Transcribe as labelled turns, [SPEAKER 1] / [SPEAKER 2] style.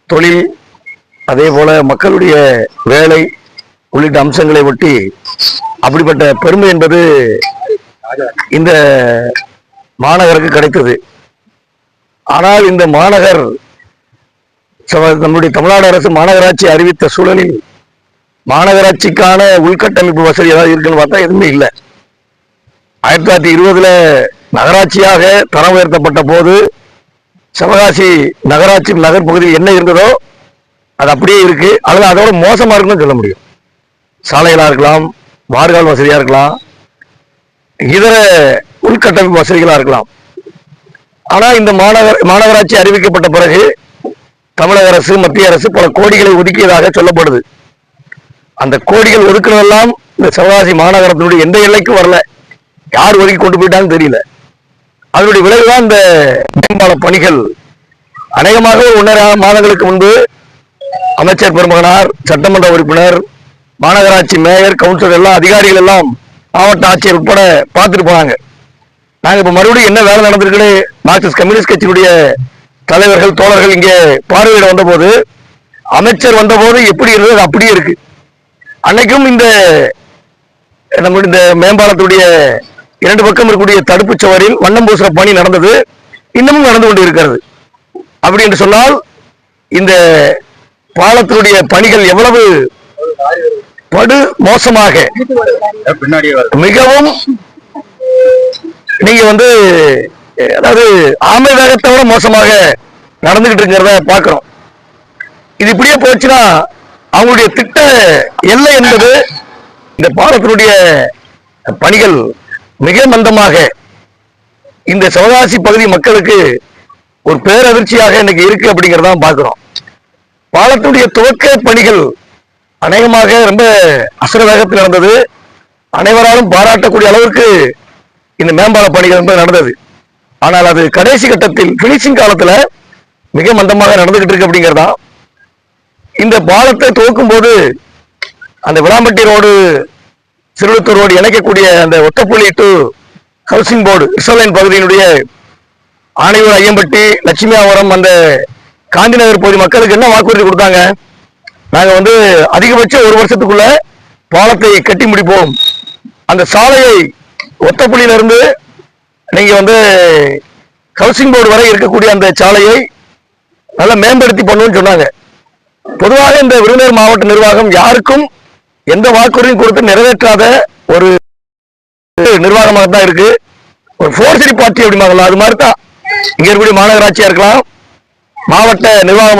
[SPEAKER 1] தொழில், அதே போல மக்களுடைய வேலை உள்ளிட்ட அம்சங்களை ஒட்டி அப்படிப்பட்ட பெருமை என்பது இந்த மாநகருக்கு கிடைத்தது. ஆனால் இந்த மாநகர் நம்முடைய தமிழ்நாடு அரசு மாநகராட்சி அறிவித்த சூழலில் மாநகராட்சிக்கான உள்கட்டமைப்பு வசதி ஏதாவது இருக்குன்னு பார்த்தா எதுவுமே இல்லை. 1920 நகராட்சியாக தரம் உயர்த்தப்பட்ட போது சிவகாசி நகராட்சி நகர் பகுதியில் என்ன இருந்ததோ அது அப்படியே இருக்கு, அல்லது அதோட மோசமா இருக்குன்னு சொல்ல முடியும். சாலைகளா இருக்கலாம், வார்கால் வசதியா இருக்கலாம், இதர உள்கட்டமைப்பு வசதிகளா இருக்கலாம். ஆனா இந்த மாநகராட்சி அறிவிக்கப்பட்ட பிறகு தமிழக அரசு மத்திய அரசு பல கோடிகளை ஒதுக்கியதாக சொல்லப்படுது. அந்த கோடிகள் ஒதுக்குனதெல்லாம் இந்த சிவகாசி மாநகரத்தினுடைய எந்த எல்லைக்கும் வரல. யார் ஒதுக்கி கொண்டு போயிட்டாங்கன்னு தெரியல. அதனுடைய விளைவுதான் இந்த மேம்பால பணிகள். அநேகமாக 1.5 மாதங்களுக்கு முன்பு அமைச்சர் பெருமகனார், சட்டமன்ற உறுப்பினர், மாநகராட்சி மேயர், கவுன்சிலர் எல்லாம் அதிகாரிகள் எல்லாம் மாவட்ட ஆட்சியர் உட்பட பார்த்துட்டு போனாங்க. நாங்க இப்ப மறுபடியும் என்ன வேலை நடந்திருக்குன்னு மார்க்சிஸ்ட் கம்யூனிஸ்ட் கட்சியினுடைய தலைவர்கள் தோழர்கள் இங்கே பார்வையிட வந்தபோது அமைச்சர் வந்தபோது எப்படி இருந்தது அப்படியே இருக்கு. அன்னைக்கும் இந்த நம்முடைய இந்த மேம்பாலத்துடைய 2 பக்கம் இருக்கக்கூடிய தடுப்பு சுவரில் வண்ணம் பூசுற பணி நடந்தது, இன்னமும் நடந்து கொண்டு இருக்கிறது. அப்படி என்று சொன்னால் இந்த பாலத்தினுடைய பணிகள் எவ்வளவு படு மோசமாக, மிகவும் நீங்க அதாவது ஆமை வேகத்தோட மோசமாக நடந்துகிட்டு இருக்கிறத பார்க்கிறோம். இது இப்படியே போச்சுன்னா அவங்களுடைய திட்ட எல்லை என்பது இந்த பாலத்தினுடைய பணிகள் மிக மந்தமாக இந்த சிவகாசி பகுதி மக்களுக்கு ஒரு பேரதிர்ச்சியாக இன்னைக்கு இருக்கு அப்படிங்கிறத பார்க்கிறோம். பாலத்தினுடைய துவக்க பணிகள் அநேகமாக ரொம்ப அசுர வேகத்தில் நடந்தது. அனைவராலும் பாராட்டக்கூடிய அளவுக்கு இந்த மேம்பால பணிகள் என்பது நடந்தது. ஆனால் அது கடைசி கட்டத்தில் பினிஷிங் காலத்துல மிக மந்தமாக நடந்துகிட்டு இருக்கு அப்படிங்கிறதா. இந்த பாலத்தை துவக்கும் போது அந்த விளாம்பட்டி ரோடு, சிறுவத்தூர் ரோடு இணைக்கக்கூடிய அந்த ஒட்டப்புள்ளி டு ஹவுசிங் போர்டு ரிசர்வ் பகுதியினுடைய ஆணையூர், ஐயம்பட்டி, லட்சுமியாபுரம், அந்த காந்தி நகர் பகுதி மக்களுக்கு என்ன வாக்குறுதி கொடுத்தாங்க? நாங்க அதிகபட்சம் 1 வருஷத்துக்குள்ள பாலத்தை கட்டி முடிப்போம், அந்த சாலையை ஒத்தப்புள்ளியிலிருந்து நீங்க ஹவுசிங் போர்டு வரை இருக்கக்கூடிய அந்த சாலையை நல்லா மேம்படுத்தி பண்ணுவோம்னு சொன்னாங்க. பொதுவாக இந்த விருதுநகர் மாவட்ட நிர்வாகம் யாருக்கும் எந்த வாக்குறுதியும் கொடுத்து நிறைவேற்றாத ஒரு நிர்வாகமாக தான் இருக்கு. ஒரு ஃபோர்சரி பார்ட்டி அப்படிமாங்கலாம், அது மாதிரி தான் இங்க இருக்கக்கூடிய மாநகராட்சியா இருக்கலாம், மாவட்ட நிர்வாகம்